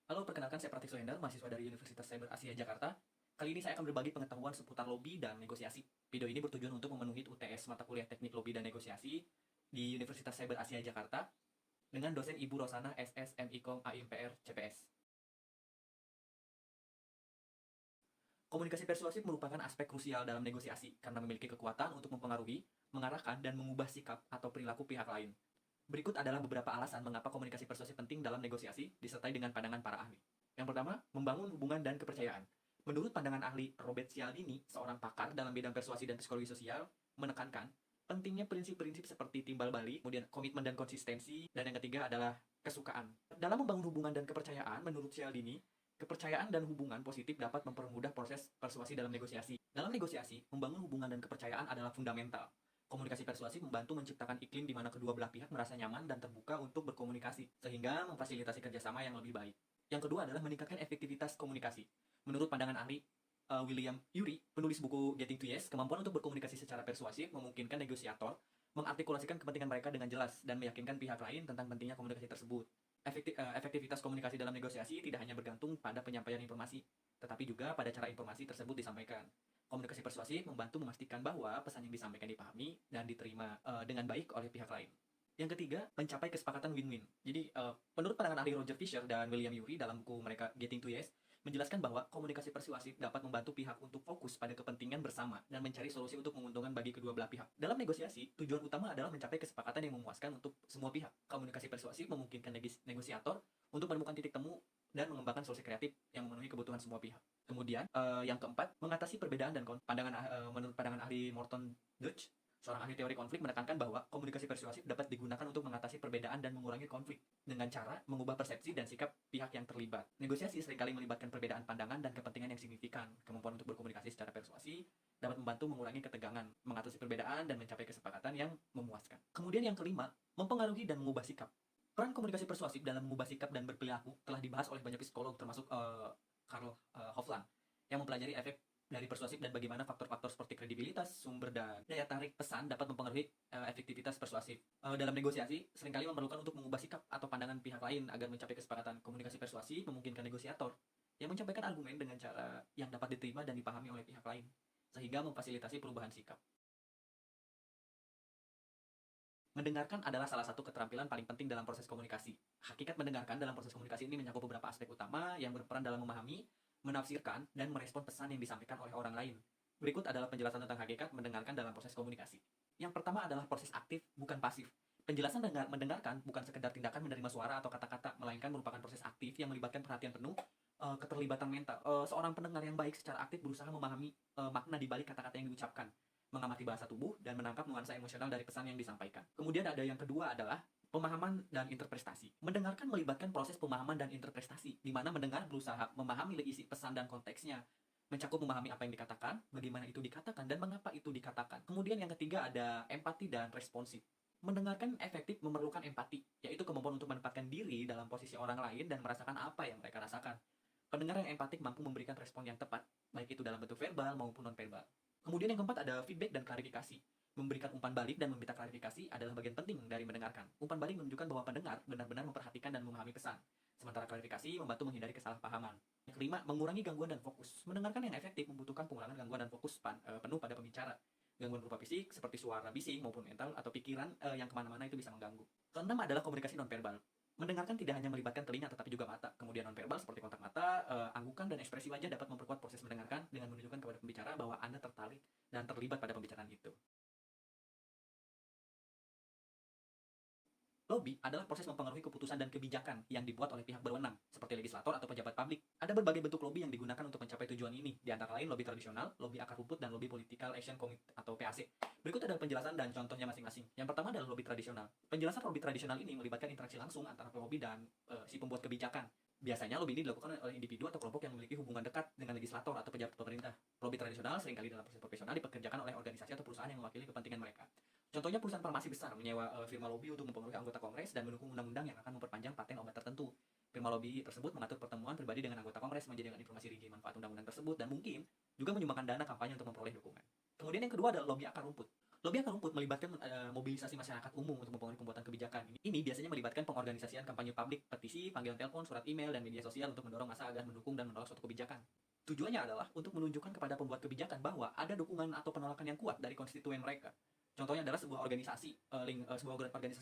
Halo, perkenalkan saya Pratik Sohendar, mahasiswa dari Universitas Cyber Asia Jakarta. Kali ini saya akan berbagi pengetahuan seputar lobby dan negosiasi. Video ini bertujuan untuk memenuhi UTS mata kuliah Teknik Lobby dan Negosiasi di Universitas Cyber Asia Jakarta dengan dosen Ibu Rosana SS MIKOM AIMPR CPS. Komunikasi persuasif merupakan aspek krusial dalam negosiasi karena memiliki kekuatan untuk mempengaruhi, mengarahkan, dan mengubah sikap atau perilaku pihak lain. Berikut adalah beberapa alasan mengapa komunikasi persuasif penting dalam negosiasi disertai dengan pandangan para ahli. Yang pertama, membangun hubungan dan kepercayaan. Menurut pandangan ahli Robert Cialdini, seorang pakar dalam bidang persuasi dan psikologi sosial, menekankan pentingnya prinsip-prinsip seperti timbal balik, kemudian komitmen dan konsistensi, dan yang ketiga adalah kesukaan. Dalam membangun hubungan dan kepercayaan, menurut Cialdini, kepercayaan dan hubungan positif dapat mempermudah proses persuasi dalam negosiasi. Dalam negosiasi, membangun hubungan dan kepercayaan adalah fundamental. Komunikasi persuasif membantu menciptakan iklim di mana kedua belah pihak merasa nyaman dan terbuka untuk berkomunikasi, sehingga memfasilitasi kerjasama yang lebih baik. Yang kedua adalah meningkatkan efektivitas komunikasi. Menurut pandangan ahli William Ury, penulis buku Getting to Yes, kemampuan untuk berkomunikasi secara persuasif memungkinkan negosiator mengartikulasikan kepentingan mereka dengan jelas dan meyakinkan pihak lain tentang pentingnya komunikasi tersebut. Efektivitas komunikasi dalam negosiasi tidak hanya bergantung pada penyampaian informasi, tetapi juga pada cara informasi tersebut disampaikan. Komunikasi persuasif membantu memastikan bahwa pesan yang disampaikan dipahami dan diterima dengan baik oleh pihak lain. Yang ketiga, mencapai kesepakatan win-win. Jadi, menurut pandangan ahli Roger Fisher dan William Ury dalam buku mereka Getting to Yes, menjelaskan bahwa komunikasi persuasif dapat membantu pihak untuk fokus pada kepentingan bersama dan mencari solusi untuk menguntungkan bagi kedua belah pihak. Dalam negosiasi, tujuan utama adalah mencapai kesepakatan yang memuaskan untuk semua pihak. Komunikasi persuasif memungkinkan negosiator untuk menemukan titik temu dan mengembangkan solusi kreatif yang memenuhi kebutuhan semua pihak. Kemudian, yang keempat, mengatasi perbedaan dan menurut pandangan ahli Morton Deutsch, seorang ahli teori konflik menekankan bahwa komunikasi persuasif dapat digunakan untuk mengatasi perbedaan dan mengurangi konflik dengan cara mengubah persepsi dan sikap pihak yang terlibat. Negosiasi seringkali melibatkan perbedaan pandangan dan kepentingan yang signifikan. Kemampuan untuk berkomunikasi secara persuasi dapat membantu mengurangi ketegangan, mengatasi perbedaan, dan mencapai kesepakatan yang memuaskan. Kemudian yang kelima, mempengaruhi dan mengubah sikap. Peran komunikasi persuasif dalam mengubah sikap dan berperilaku telah dibahas oleh banyak psikolog termasuk Karl Hofland yang mempelajari efek dari persuasif dan bagaimana faktor-faktor seperti kredibilitas, sumber, dan daya tarik pesan dapat mempengaruhi efektivitas persuasif. Dalam negosiasi, seringkali memerlukan untuk mengubah sikap atau pandangan pihak lain agar mencapai kesepakatan. Komunikasi persuasif memungkinkan negosiator yang menyampaikan argumen dengan cara yang dapat diterima dan dipahami oleh pihak lain, sehingga memfasilitasi perubahan sikap. Mendengarkan adalah salah satu keterampilan paling penting dalam proses komunikasi. Hakikat mendengarkan dalam proses komunikasi ini mencakup beberapa aspek utama yang berperan dalam memahami, menafsirkan, dan merespon pesan yang disampaikan oleh orang lain. Berikut adalah penjelasan tentang hakikat mendengarkan dalam proses komunikasi. Yang pertama adalah proses aktif, bukan pasif. Penjelasan mendengarkan bukan sekedar tindakan menerima suara atau kata-kata, melainkan merupakan proses aktif yang melibatkan perhatian penuh, keterlibatan mental. Seorang pendengar yang baik secara aktif berusaha memahami makna di balik kata-kata yang diucapkan, mengamati bahasa tubuh, dan menangkap nuansa emosional dari pesan yang disampaikan. Kemudian ada yang kedua adalah pemahaman dan interpretasi. Mendengarkan melibatkan proses pemahaman dan interpretasi, di mana mendengar berusaha memahami isi pesan dan konteksnya, mencakup memahami apa yang dikatakan, bagaimana itu dikatakan, dan mengapa itu dikatakan. Kemudian yang ketiga ada empati dan responsif. Mendengarkan efektif memerlukan empati, yaitu kemampuan untuk menempatkan diri dalam posisi orang lain dan merasakan apa yang mereka rasakan. Pendengar yang empatik mampu memberikan respon yang tepat, baik itu dalam bentuk verbal maupun non-verbal. Kemudian yang keempat ada feedback dan klarifikasi. Memberikan umpan balik dan meminta klarifikasi adalah bagian penting dari mendengarkan. Umpan balik menunjukkan bahwa pendengar benar-benar memperhatikan dan memahami pesan. Sementara klarifikasi membantu menghindari kesalahpahaman. Yang kelima, mengurangi gangguan dan fokus. Mendengarkan yang efektif membutuhkan pengurangan gangguan dan fokus penuh pada pembicara. Gangguan berupa fisik seperti suara bising maupun mental atau pikiran yang kemana-mana itu bisa mengganggu. Keenam adalah komunikasi non-verbal. Mendengarkan tidak hanya melibatkan telinga tetapi juga mata. Kemudian nonverbal seperti kontak mata, anggukan, dan ekspresi wajah dapat memperkuat proses mendengarkan dengan menunjukkan kepada pembicara bahwa Anda tertarik dan terlibat pada pembicaraan itu. Lobby adalah proses mempengaruhi keputusan dan kebijakan yang dibuat oleh pihak berwenang, seperti legislator atau pejabat publik. Ada berbagai bentuk lobby yang digunakan untuk mencapai tujuan ini, di antara lain lobby tradisional, lobby akar rumput, dan lobby political action committee atau PAC. Berikut adalah penjelasan dan contohnya masing-masing. Yang pertama adalah lobby tradisional. Penjelasan lobby tradisional ini melibatkan interaksi langsung antara pelobby dan si pembuat kebijakan. Biasanya lobby ini dilakukan oleh individu atau kelompok yang memiliki hubungan dekat dengan legislator atau pejabat pemerintah. Lobby tradisional seringkali dalam proses profesional dipekerjakan oleh organisasi atau perusahaan yang mewakili kepentingan mereka. Contohnya perusahaan farmasi besar menyewa firma lobby untuk mempengaruhi anggota kongres dan mendukung undang-undang yang akan memperpanjang paten obat tertentu. Firma lobby tersebut mengatur pertemuan pribadi dengan anggota kongres, menjadikan informasi rinci manfaat undang-undang tersebut, dan mungkin juga menyumbangkan dana kampanye untuk memperoleh dukungan. Kemudian yang kedua adalah lobby akar rumput. Lobby akar rumput melibatkan mobilisasi masyarakat umum untuk mempengaruhi pembuatan kebijakan. Ini biasanya melibatkan pengorganisasian kampanye publik, petisi, panggilan telepon, surat email, dan media sosial untuk mendorong massa agar mendukung dan menolak suatu kebijakan. Tujuannya adalah untuk menunjukkan kepada pembuat kebijakan bahwa ada dukungan atau penolakan yang kuat dari konstituen mereka. Contohnya adalah sebuah organisasi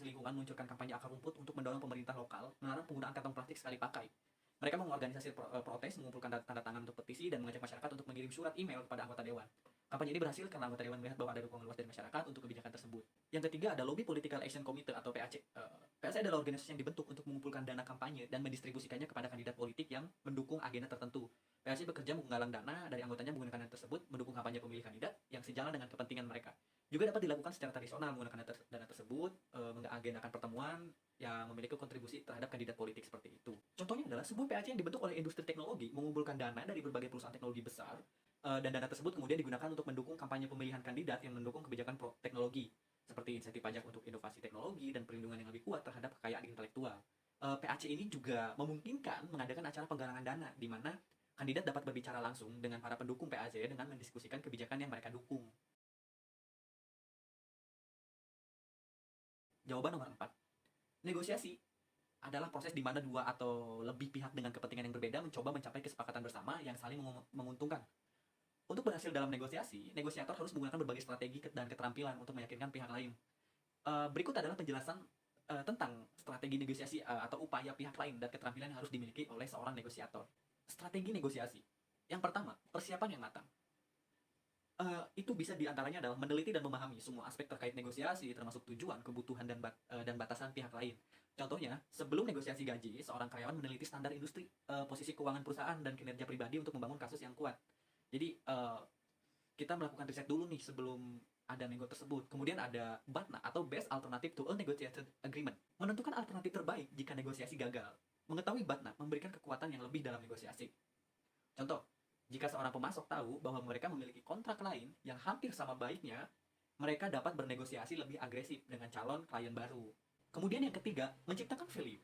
lingkungan meluncurkan kampanye akar rumput untuk mendorong pemerintah lokal melarang penggunaan kantong plastik sekali pakai. Mereka mengorganisasi protes, mengumpulkan tanda tangan untuk petisi, dan mengajak masyarakat untuk mengirim surat email kepada anggota dewan. Kampanye ini berhasil karena anggota dewan melihat bahwa ada dukungan luas dari masyarakat untuk kebijakan tersebut. Yang ketiga ada Lobby Political Action Committee atau PAC. PAC adalah organisasi yang dibentuk untuk mengumpulkan dana kampanye dan mendistribusikannya kepada kandidat politik yang mendukung agenda tertentu. PAC bekerja menggalang dana dari anggotanya menggunakan dana tersebut mendukung kampanye pemilih kandidat yang sejalan dengan kepentingan mereka. Juga dapat dilakukan secara tradisional menggunakan dana tersebut, mengagendakan pertemuan yang memiliki kontribusi terhadap kandidat politik seperti itu. Contohnya adalah sebuah PAC yang dibentuk oleh industri teknologi mengumpulkan dana dari berbagai perusahaan teknologi besar, dan dana tersebut kemudian digunakan untuk mendukung kampanye pemilihan kandidat yang mendukung kebijakan teknologi seperti insentif pajak untuk inovasi teknologi dan perlindungan yang lebih kuat terhadap kekayaan intelektual. PAC ini juga memungkinkan mengadakan acara penggalangan dana di mana kandidat dapat berbicara langsung dengan para pendukung PAC dengan mendiskusikan kebijakan yang mereka dukung. Jawaban nomor 4. Negosiasi adalah proses di mana dua atau lebih pihak dengan kepentingan yang berbeda mencoba mencapai kesepakatan bersama yang saling menguntungkan. Untuk berhasil dalam negosiasi, negosiator harus menggunakan berbagai strategi dan keterampilan untuk meyakinkan pihak lain. Berikut adalah penjelasan tentang strategi negosiasi atau upaya pihak lain dan keterampilan yang harus dimiliki oleh seorang negosiator. Strategi negosiasi. Yang pertama, persiapan yang matang. Itu bisa diantaranya adalah meneliti dan memahami semua aspek terkait negosiasi, termasuk tujuan, kebutuhan, dan batasan pihak lain. Contohnya, sebelum negosiasi gaji, seorang karyawan meneliti standar industri, posisi keuangan perusahaan, dan kinerja pribadi untuk membangun kasus yang kuat. Jadi, kita melakukan riset dulu nih sebelum ada nego tersebut. Kemudian ada BATNA atau Best Alternative to a Negotiated Agreement. Menentukan alternatif terbaik jika negosiasi gagal. Mengetahui BATNA memberikan kekuatan yang lebih dalam negosiasi. Contoh, jika seorang pemasok tahu bahwa mereka memiliki kontrak lain yang hampir sama baiknya, mereka dapat bernegosiasi lebih agresif dengan calon klien baru. Kemudian yang ketiga, menciptakan value.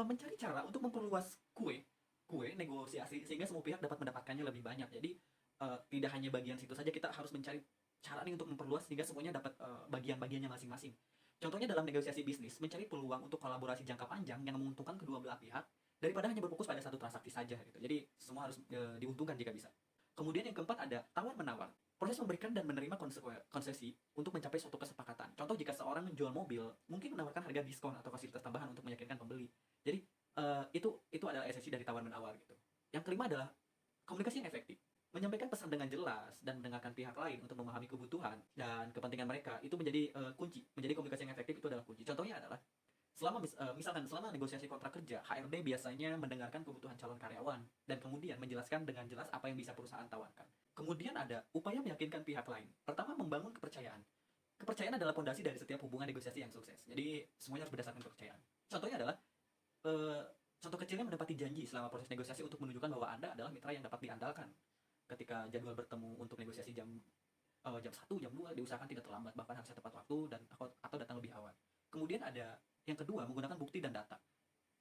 Mencari cara untuk memperluas kue negosiasi sehingga semua pihak dapat mendapatkannya lebih banyak. Jadi tidak hanya bagian situ saja, kita harus mencari cara nih untuk memperluas sehingga semuanya dapat bagian-bagiannya masing-masing. Contohnya dalam negosiasi bisnis, mencari peluang untuk kolaborasi jangka panjang yang menguntungkan kedua belah pihak daripada hanya berfokus pada satu transaksi saja gitu. Jadi semua harus diuntungkan jika bisa. Kemudian yang keempat ada tawar-menawar. Proses memberikan dan menerima konsesi untuk mencapai suatu kesepakatan. Contoh jika seorang menjual mobil, mungkin menawarkan harga diskon atau fasilitas tambahan untuk meyakinkan pembeli. Jadi itu adalah esensi dari tawar-menawar gitu. Yang kelima adalah komunikasi yang efektif. Menyampaikan pesan dengan jelas dan mendengarkan pihak lain untuk memahami kebutuhan dan kepentingan mereka itu menjadi kunci. Menjadi komunikasi yang efektif itu adalah kunci. Contohnya adalah misalkan selama negosiasi kontrak kerja, HRD biasanya mendengarkan kebutuhan calon karyawan dan kemudian menjelaskan dengan jelas apa yang bisa perusahaan tawarkan. Kemudian ada upaya meyakinkan pihak lain. Pertama, membangun kepercayaan. Kepercayaan adalah fondasi dari setiap hubungan negosiasi yang sukses. Jadi semuanya harus berdasarkan kepercayaan. Contohnya adalah contoh kecilnya menepati janji selama proses negosiasi untuk menunjukkan bahwa Anda adalah mitra yang dapat diandalkan. Ketika jadwal bertemu untuk negosiasi jam 1, jam 2 diusahakan tidak terlambat, bahkan harusnya tepat waktu dan atau datang lebih awal. Kemudian ada yang kedua, menggunakan bukti dan data.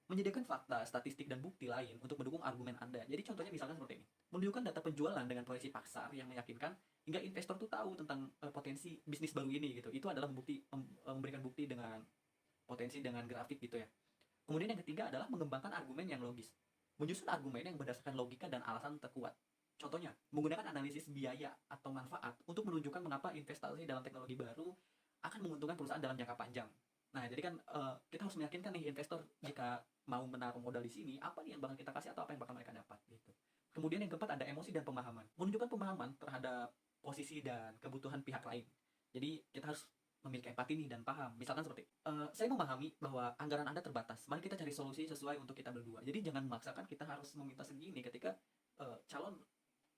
Menyediakan fakta, statistik, dan bukti lain untuk mendukung argumen Anda. Jadi contohnya misalkan seperti ini. Menunjukkan data penjualan dengan proyeksi pasar yang meyakinkan hingga investor tuh tahu tentang potensi bisnis baru ini gitu. Itu adalah memberikan bukti dengan potensi dengan grafik gitu ya. Kemudian yang ketiga adalah mengembangkan argumen yang logis. Menyusun argumen yang berdasarkan logika dan alasan terkuat. Contohnya, menggunakan analisis biaya atau manfaat untuk menunjukkan mengapa investasi dalam teknologi baru akan menguntungkan perusahaan dalam jangka panjang. Nah, jadi kan kita harus meyakinkan nih investor jika mau menaruh modal di sini, apa nih yang bakal kita kasih atau apa yang bakal mereka dapat gitu. Kemudian yang keempat ada emosi dan pemahaman. Menunjukkan pemahaman terhadap posisi dan kebutuhan pihak lain. Jadi kita harus memiliki empati nih dan paham. Misalkan seperti, saya memahami bahwa anggaran Anda terbatas. Mari kita cari solusi sesuai untuk kita berdua. Jadi jangan memaksakan kita harus meminta segini ketika calon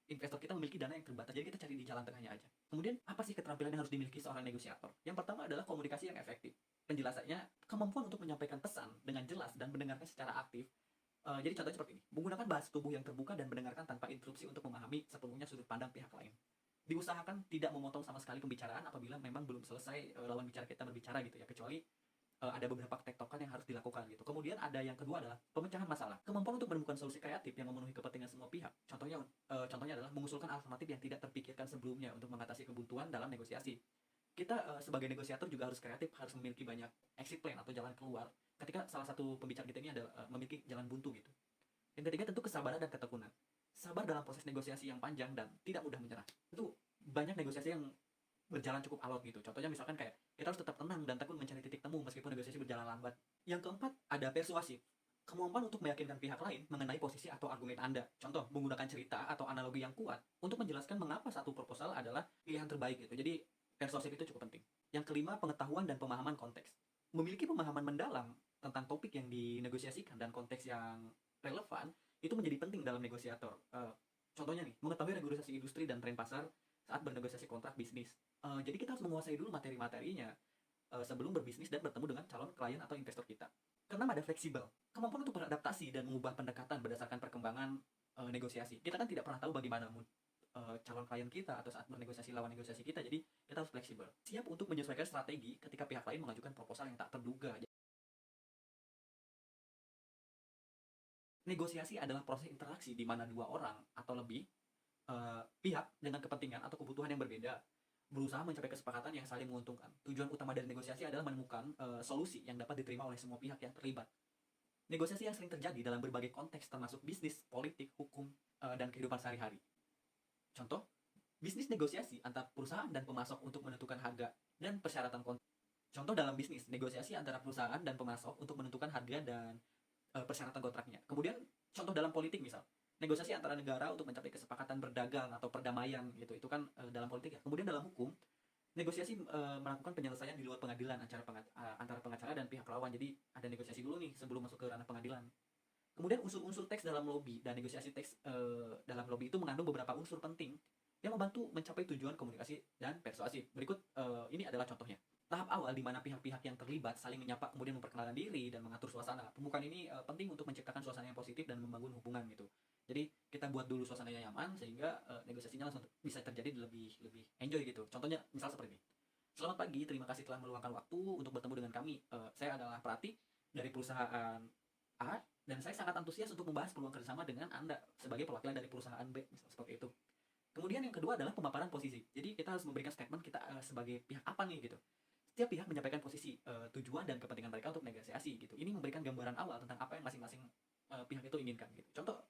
investor kita memiliki dana yang terbatas. Jadi kita cari di jalan tengahnya aja. Kemudian apa sih keterampilan yang harus dimiliki seorang negosiator? Yang pertama adalah komunikasi yang efektif. Penjelasannya, kemampuan untuk menyampaikan pesan dengan jelas dan mendengarkan secara aktif. Jadi contohnya seperti ini, menggunakan bahasa tubuh yang terbuka dan mendengarkan tanpa interupsi untuk memahami sepenuhnya sudut pandang pihak lain. Diusahakan tidak memotong sama sekali pembicaraan apabila memang belum selesai lawan bicara kita berbicara gitu ya, kecuali ada beberapa tektokan yang harus dilakukan gitu. Kemudian ada yang kedua adalah pemecahan masalah. Kemampuan untuk menemukan solusi kreatif yang memenuhi kepentingan semua pihak. Contohnya adalah mengusulkan alternatif yang tidak terpikirkan sebelumnya untuk mengatasi kebutuhan dalam negosiasi. Kita sebagai negosiator juga harus kreatif, harus memiliki banyak exit plan atau jalan keluar ketika salah satu pembicara kita ini adalah memiliki jalan buntu gitu. Yang ketiga tentu kesabaran dan ketekunan. Sabar dalam proses negosiasi yang panjang dan tidak mudah menyerah. Itu banyak negosiasi yang berjalan cukup alot gitu. Contohnya misalkan kayak kita harus tetap tenang dan tekun mencari titik temu meskipun negosiasi berjalan lambat. Yang keempat ada persuasif. Kemampuan untuk meyakinkan pihak lain mengenai posisi atau argumen Anda. Contoh, menggunakan cerita atau analogi yang kuat untuk menjelaskan mengapa satu proposal adalah pilihan terbaik gitu. Jadi persuasif itu cukup penting. Yang kelima, pengetahuan dan pemahaman konteks. Memiliki pemahaman mendalam tentang topik yang dinegosiasikan dan konteks yang relevan itu menjadi penting dalam negosiator. Contohnya nih, mengetahui regulasi industri dan tren pasar saat bernegosiasi kontrak bisnis. Jadi kita harus menguasai dulu materi-materinya sebelum berbisnis dan bertemu dengan calon klien atau investor kita. Keenam ada fleksibel, kemampuan untuk beradaptasi dan mengubah pendekatan berdasarkan perkembangan negosiasi. Kita kan tidak pernah tahu bagaimana calon klien kita atau saat bernegosiasi lawan negosiasi kita, jadi kita harus fleksibel. Siap untuk menyesuaikan strategi ketika pihak lain mengajukan proposal yang tak terduga. Negosiasi adalah proses interaksi di mana dua orang atau lebih pihak dengan kepentingan atau kebutuhan yang berbeda berusaha mencapai kesepakatan yang saling menguntungkan. Tujuan utama dari negosiasi adalah menemukan solusi yang dapat diterima oleh semua pihak yang terlibat. Negosiasi yang sering terjadi dalam berbagai konteks termasuk bisnis, politik, hukum, dan kehidupan sehari-hari. Contoh, bisnis negosiasi antar perusahaan dan pemasok untuk menentukan harga dan persyaratan kontrak. Contoh dalam bisnis, negosiasi antara perusahaan dan pemasok untuk menentukan harga dan persyaratan kontraknya. Kemudian contoh dalam politik misal, negosiasi antara negara untuk mencapai kesepakatan berdagang atau perdamaian gitu, itu kan dalam politik ya. Kemudian dalam hukum, negosiasi melakukan penyelesaian di luar pengadilan antara pengacara dan pihak lawan. Jadi ada negosiasi dulu nih sebelum masuk ke ranah pengadilan. Kemudian unsur-unsur teks dalam lobby dan negosiasi teks dalam lobby itu mengandung beberapa unsur penting yang membantu mencapai tujuan komunikasi dan persuasi. Berikut ini adalah contohnya. Tahap awal di mana pihak-pihak yang terlibat saling menyapa kemudian memperkenalkan diri dan mengatur suasana. Pembukaan ini penting untuk menciptakan suasana yang positif dan membangun hubungan gitu. Jadi kita buat dulu suasananya nyaman sehingga negosiasinya langsung bisa terjadi lebih enjoy gitu. Contohnya misal seperti ini. Selamat pagi, terima kasih telah meluangkan waktu untuk bertemu dengan kami. Saya adalah Prati dari perusahaan A dan saya sangat antusias untuk membahas peluang kerjasama dengan Anda sebagai perwakilan dari perusahaan B, misal seperti itu. Kemudian yang kedua adalah pemaparan posisi. Jadi kita harus memberikan statement kita sebagai pihak apa nih gitu. Setiap pihak menyampaikan posisi, tujuan dan kepentingan mereka untuk negosiasi gitu. Ini memberikan gambaran awal tentang apa yang masing-masing pihak itu inginkan gitu. Contoh,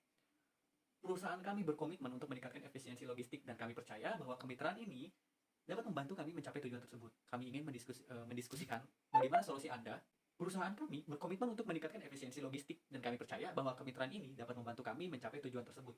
perusahaan kami berkomitmen untuk meningkatkan efisiensi logistik dan kami percaya bahwa kemitraan ini dapat membantu kami mencapai tujuan tersebut. Kami ingin mendiskusikan bagaimana solusi Anda. Perusahaan kami berkomitmen untuk meningkatkan efisiensi logistik dan kami percaya bahwa kemitraan ini dapat membantu kami mencapai tujuan tersebut.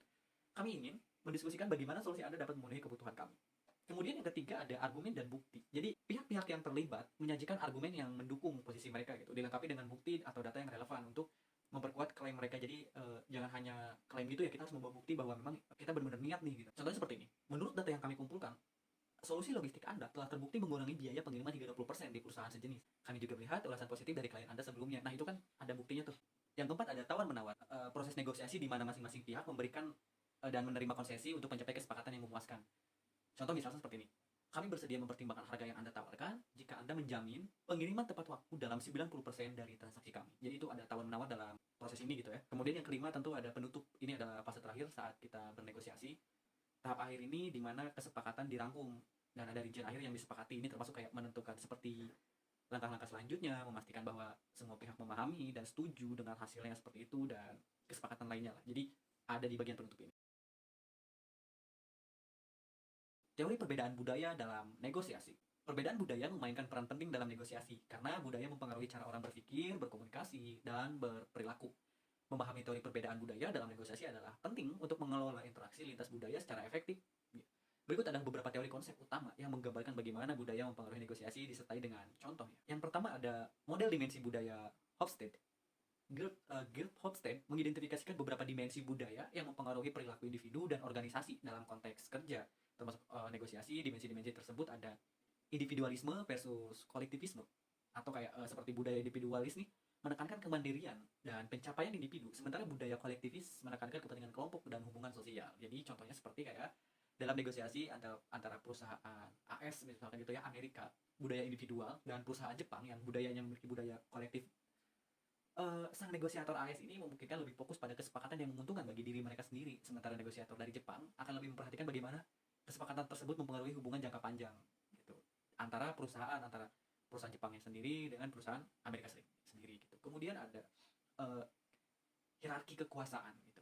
Kami ingin mendiskusikan bagaimana solusi Anda dapat memenuhi kebutuhan kami. Kemudian yang ketiga ada argumen dan bukti. Jadi pihak-pihak yang terlibat menyajikan argumen yang mendukung posisi mereka gitu, dilengkapi dengan bukti atau data yang relevan untuk memperkuat klaim mereka. Jadi jangan hanya klaim gitu ya, kita harus membawa bukti bahwa memang kita benar-benar niat nih gitu. Contohnya seperti ini. Menurut data yang kami kumpulkan, solusi logistik Anda telah terbukti mengurangi biaya pengiriman hingga 20% di perusahaan sejenis. Kami juga melihat ulasan positif dari klien Anda sebelumnya. Nah, itu kan ada buktinya tuh. Yang keempat ada tawar-menawar. Proses negosiasi di mana masing-masing pihak memberikan dan menerima konsesi untuk mencapai kesepakatan yang memuaskan. Contoh misalnya seperti ini. Kami bersedia mempertimbangkan harga yang Anda tawarkan jika Anda menjamin pengiriman tepat waktu dalam 90% dari transaksi kami. Jadi itu ada tawar-menawar dalam proses ini gitu ya. Kemudian yang kelima tentu ada penutup. Ini adalah fase terakhir saat kita bernegosiasi. Tahap akhir ini di mana kesepakatan dirangkum dan ada rincian akhir yang disepakati. Ini termasuk kayak menentukan seperti langkah-langkah selanjutnya, memastikan bahwa semua pihak memahami dan setuju dengan hasilnya seperti itu dan kesepakatan lainnya lah. Jadi ada di bagian penutup ini. Teori perbedaan budaya dalam negosiasi. Perbedaan budaya memainkan peran penting dalam negosiasi karena budaya mempengaruhi cara orang berpikir, berkomunikasi, dan berperilaku. Memahami teori perbedaan budaya dalam negosiasi adalah penting untuk mengelola interaksi lintas budaya secara efektif. Berikut adalah beberapa teori konsep utama yang menggambarkan bagaimana budaya mempengaruhi negosiasi disertai dengan contohnya. Yang pertama ada model dimensi budaya Hofstede. Gerd Hofstede mengidentifikasikan beberapa dimensi budaya yang mempengaruhi perilaku individu dan organisasi dalam konteks kerja. Termasuk negosiasi, dimensi-dimensi tersebut ada individualisme versus kolektivisme, atau kayak seperti budaya individualis nih menekankan kemandirian dan pencapaian individu, sementara budaya kolektivis menekankan kepentingan kelompok dan hubungan sosial. Jadi contohnya seperti kayak dalam negosiasi antara perusahaan AS misalkan gitu ya, Amerika budaya individual, dan perusahaan Jepang yang budayanya memiliki budaya kolektif. Sang negosiator AS ini memungkinkan lebih fokus pada kesepakatan yang menguntungkan bagi diri mereka sendiri, sementara negosiator dari Jepang akan lebih memperhatikan bagaimana kesepakatan tersebut mempengaruhi hubungan jangka panjang gitu. antara perusahaan Jepangnya sendiri dengan perusahaan Amerika Serikat sendiri gitu. Kemudian ada eh, hierarki kekuasaan gitu.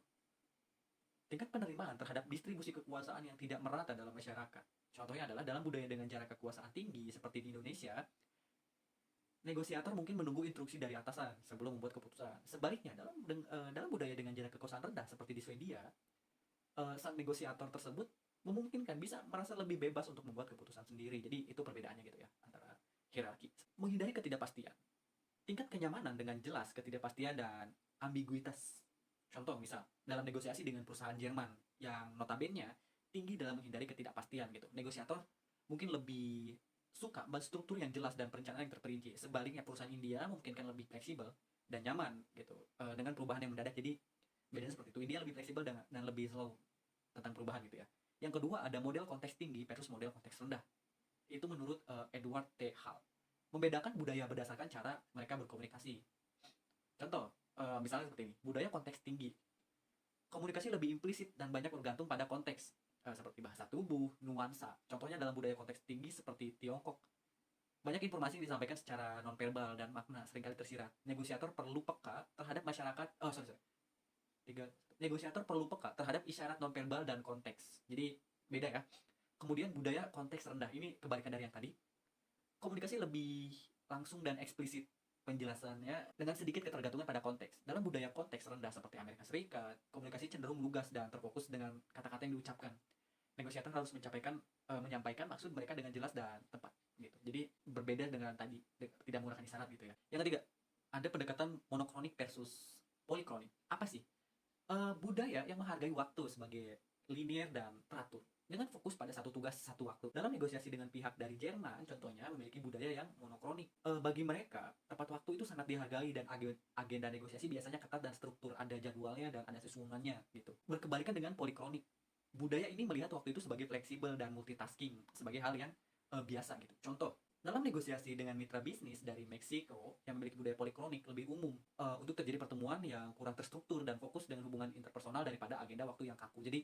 Tingkat penerimaan terhadap distribusi kekuasaan yang tidak merata dalam masyarakat. Contohnya adalah dalam budaya dengan jarak kekuasaan tinggi seperti di Indonesia, negosiator mungkin menunggu instruksi dari atasan sebelum membuat keputusan. Sebaliknya, dalam budaya dengan jarak kekuasaan rendah seperti di Swedia, sang negosiator tersebut memungkinkan bisa merasa lebih bebas untuk membuat keputusan sendiri. Jadi itu perbedaannya gitu ya antara hierarki. Menghindari ketidakpastian. Tingkat kenyamanan dengan jelas ketidakpastian dan ambiguitas. Contoh misal, dalam negosiasi dengan perusahaan Jerman yang notabene tinggi dalam menghindari ketidakpastian gitu. Negosiator mungkin lebih suka struktur yang jelas dan perencanaan yang terperinci. Sebaliknya perusahaan India mungkin kan lebih fleksibel dan nyaman gitu dengan perubahan yang mendadak. Jadi bedanya seperti itu. India lebih fleksibel dan lebih slow tentang perubahan gitu ya. Yang kedua ada model konteks tinggi versus model konteks rendah. Itu menurut Edward T. Hall. Membedakan budaya berdasarkan cara mereka berkomunikasi. Contoh, misalnya seperti ini. Budaya konteks tinggi. Komunikasi lebih implisit dan banyak bergantung pada konteks. Seperti bahasa tubuh, nuansa. Contohnya dalam budaya konteks tinggi seperti Tiongkok. Banyak informasi yang disampaikan secara nonverbal dan makna seringkali tersirat. Negosiator perlu peka terhadap masyarakat. Negosiator perlu peka terhadap isyarat nonverbal dan konteks. Jadi beda ya. Kemudian budaya konteks rendah. Ini kebalikan dari yang tadi. Komunikasi lebih langsung dan eksplisit penjelasannya dengan sedikit ketergantungan pada konteks. Dalam budaya konteks rendah seperti Amerika Serikat, komunikasi cenderung lugas dan terfokus dengan kata-kata yang diucapkan. Negosiator harus menyampaikan maksud mereka dengan jelas dan tepat gitu. Jadi berbeda dengan tadi tidak menggunakan isyarat gitu ya. Yang ketiga, ada pendekatan monokronik versus polikronik. Apa sih? Budaya yang menghargai waktu sebagai linier dan teratur dengan fokus pada satu tugas satu waktu. Dalam negosiasi dengan pihak dari Jerman, contohnya memiliki budaya yang monokronik. Bagi mereka, tepat waktu itu sangat dihargai dan agenda negosiasi biasanya ketat dan struktur, ada jadwalnya dan ada susunannya gitu. Berkebalikan dengan polikronik, budaya ini melihat waktu itu sebagai fleksibel dan multitasking, sebagai hal yang biasa gitu. Contoh, dalam negosiasi dengan mitra bisnis dari Meksiko yang memiliki budaya polikronik lebih umum untuk terjadi pertemuan yang kurang terstruktur dan fokus dengan hubungan interpersonal daripada agenda waktu yang kaku. Jadi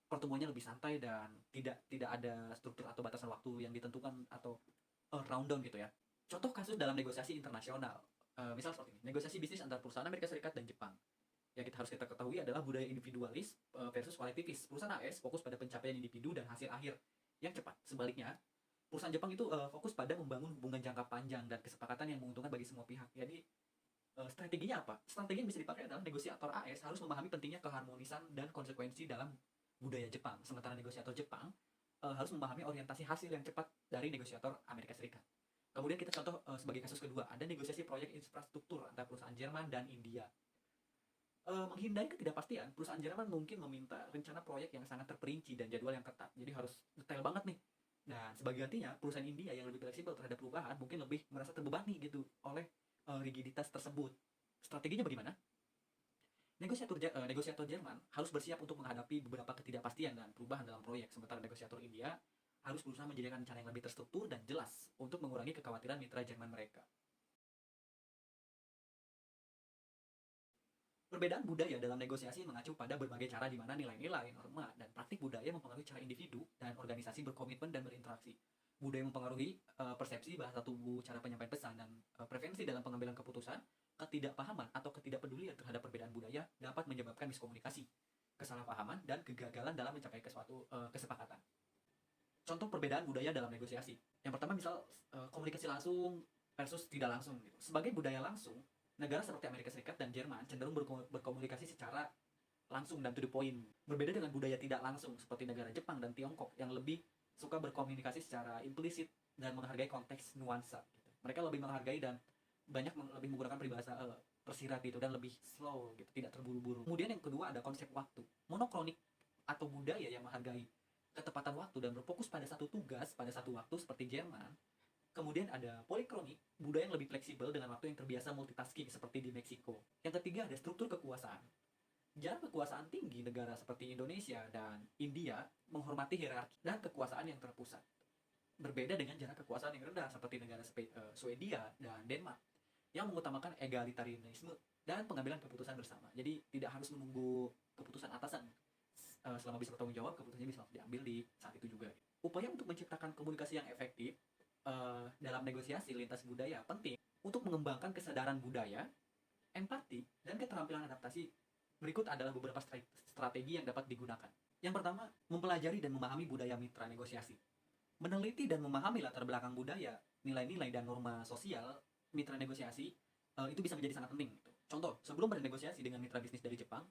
pertemuannya lebih santai dan tidak ada struktur atau batasan waktu yang ditentukan atau rundown gitu ya. Contoh kasus dalam negosiasi internasional, misal seperti ini, negosiasi bisnis antara perusahaan Amerika Serikat dan Jepang. Yang harus kita ketahui adalah budaya individualis versus kolektivis. Perusahaan AS fokus pada pencapaian individu dan hasil akhir yang cepat. Sebaliknya, perusahaan Jepang itu fokus pada membangun hubungan jangka panjang dan kesepakatan yang menguntungkan bagi semua pihak. Jadi strateginya apa? Strategi yang bisa dipakai adalah negosiator AS harus memahami pentingnya keharmonisan dan konsekuensi dalam budaya Jepang. Sementara negosiator Jepang harus memahami orientasi hasil yang cepat dari negosiator Amerika Serikat. Kemudian kita contoh sebagai kasus kedua, ada negosiasi proyek infrastruktur antara perusahaan Jerman dan India. Menghindari ketidakpastian, perusahaan Jerman mungkin meminta rencana proyek yang sangat terperinci dan jadwal yang ketat. Jadi harus detail banget nih. Dan sebagai gantinya, perusahaan India yang lebih fleksibel terhadap perubahan mungkin lebih merasa terbebani gitu oleh rigiditas tersebut. Strateginya bagaimana? Negosiator Jerman harus bersiap untuk menghadapi beberapa ketidakpastian dan perubahan dalam proyek, sementara negosiator India harus berusaha menyediakan rencana yang lebih terstruktur dan jelas untuk mengurangi kekhawatiran mitra Jerman mereka. Perbedaan budaya dalam negosiasi mengacu pada berbagai cara di mana nilai-nilai, norma, dan praktik budaya mempengaruhi cara individu dan organisasi berkomitmen dan berinteraksi. Budaya mempengaruhi persepsi, bahasa tubuh, cara penyampaian pesan, dan preferensi dalam pengambilan keputusan. Ketidakpahaman atau ketidakpedulian terhadap perbedaan budaya dapat menyebabkan miskomunikasi, kesalahpahaman, dan kegagalan dalam mencapai suatu kesepakatan. Contoh perbedaan budaya dalam negosiasi. Yang pertama misal komunikasi langsung versus tidak langsung gitu. Sebagai budaya langsung, negara seperti Amerika Serikat dan Jerman cenderung berkomunikasi secara langsung dan to the point. Berbeda dengan budaya tidak langsung seperti negara Jepang dan Tiongkok yang lebih suka berkomunikasi secara implisit dan menghargai konteks nuansa gitu. Mereka lebih menghargai dan lebih menggunakan peribahasa tersirat gitu dan lebih slow gitu, tidak terburu-buru. Kemudian yang kedua ada konsep waktu. Monokronik atau budaya yang menghargai ketepatan waktu dan berfokus pada satu tugas pada satu waktu seperti Jerman. Kemudian ada polikronik, budaya yang lebih fleksibel dengan waktu yang terbiasa multitasking seperti di Meksiko. Yang ketiga ada struktur kekuasaan. Jarak kekuasaan tinggi negara seperti Indonesia dan India menghormati hierarki dan kekuasaan yang terpusat. Berbeda dengan jarak kekuasaan yang rendah seperti negara Swedia dan Denmark yang mengutamakan egalitarianisme dan pengambilan keputusan bersama. Jadi tidak harus menunggu keputusan atasan. Selama bisa bertanggung jawab, keputusannya bisa diambil di saat itu juga. Upaya untuk menciptakan komunikasi yang efektif dalam negosiasi lintas budaya penting untuk mengembangkan kesadaran budaya, empati, dan keterampilan adaptasi. Berikut adalah beberapa strategi yang dapat digunakan. Yang pertama, mempelajari dan memahami budaya mitra negosiasi. Meneliti dan memahami latar belakang budaya, nilai-nilai dan norma sosial mitra negosiasi itu bisa menjadi sangat penting. Gitu. Contoh, sebelum bernegosiasi dengan mitra bisnis dari Jepang,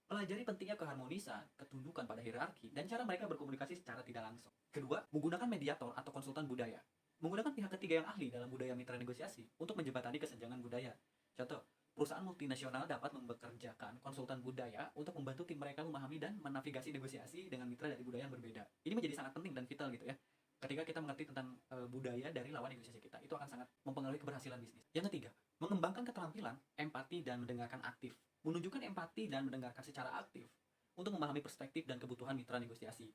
pelajari pentingnya keharmonisan, ketundukan pada hierarki, dan cara mereka berkomunikasi secara tidak langsung. Kedua, menggunakan mediator atau konsultan budaya. Menggunakan pihak ketiga yang ahli dalam budaya mitra negosiasi untuk menjembatani kesenjangan budaya. Contoh, perusahaan multinasional dapat mempekerjakan konsultan budaya untuk membantu tim mereka memahami dan menavigasi negosiasi dengan mitra dari budaya yang berbeda. Ini menjadi sangat penting dan vital gitu ya. Ketika kita mengerti tentang budaya dari lawan negosiasi kita, itu akan sangat mempengaruhi keberhasilan bisnis. Yang ketiga, mengembangkan keterampilan, empati, dan mendengarkan aktif. Menunjukkan empati dan mendengarkan secara aktif untuk memahami perspektif dan kebutuhan mitra negosiasi.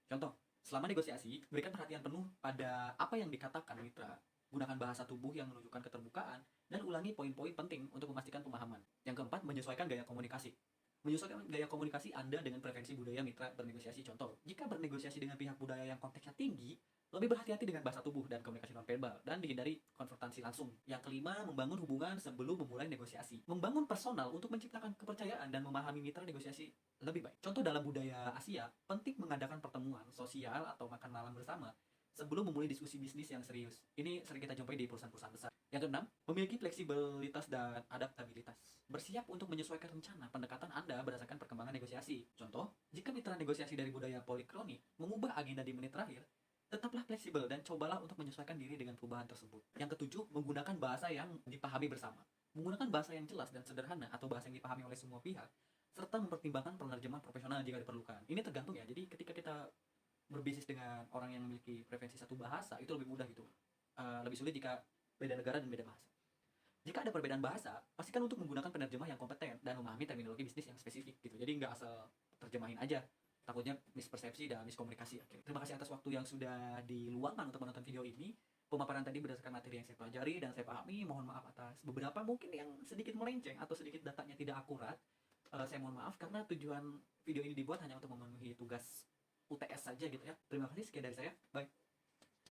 Contoh, selama negosiasi, berikan perhatian penuh pada apa yang dikatakan mitra. Gunakan bahasa tubuh yang menunjukkan keterbukaan dan ulangi poin-poin penting untuk memastikan pemahaman. Yang keempat, menyesuaikan gaya komunikasi. Menyesuaikan gaya komunikasi Anda dengan preferensi budaya mitra bernegosiasi. Contoh, jika bernegosiasi dengan pihak budaya yang konteksnya tinggi, lebih berhati-hati dengan bahasa tubuh dan komunikasi nonverbal dan dihindari konfrontasi langsung. Yang kelima, membangun hubungan sebelum memulai negosiasi. Membangun personal untuk menciptakan kepercayaan dan memahami mitra negosiasi lebih baik. Contoh dalam budaya Asia, penting mengadakan pertemuan sosial atau makan malam bersama sebelum memulai diskusi bisnis yang serius. Ini sering kita jumpai di perusahaan-perusahaan besar. Yang keenam, memiliki fleksibilitas dan adaptabilitas. Bersiap untuk menyesuaikan rencana pendekatan Anda berdasarkan perkembangan negosiasi. Contoh, jika mitra negosiasi dari budaya polikronik mengubah agenda di menit terakhir, tetaplah fleksibel dan cobalah untuk menyesuaikan diri dengan perubahan tersebut. Yang ketujuh, menggunakan bahasa yang dipahami bersama. Menggunakan bahasa yang jelas dan sederhana atau bahasa yang dipahami oleh semua pihak, serta mempertimbangkan penerjemahan profesional jika diperlukan. Ini tergantung ya, jadi ketika kita berbisnis dengan orang yang memiliki preferensi satu bahasa, itu lebih mudah gitu. Lebih sulit jika beda negara dan beda bahasa. Jika ada perbedaan bahasa, pastikan untuk menggunakan penerjemah yang kompeten dan memahami terminologi bisnis yang spesifik gitu. Jadi nggak asal terjemahin aja. Takutnya mispersepsi dan miskomunikasi. Terima kasih atas waktu yang sudah diluangkan untuk menonton video ini. Pemaparan tadi berdasarkan materi yang saya pelajari dan saya pahami. Mohon maaf atas beberapa mungkin yang sedikit melenceng atau sedikit datanya tidak akurat. Saya mohon maaf karena tujuan video ini dibuat hanya untuk memenuhi tugas UTS saja gitu ya. Terima kasih, sekian dari saya. Bye.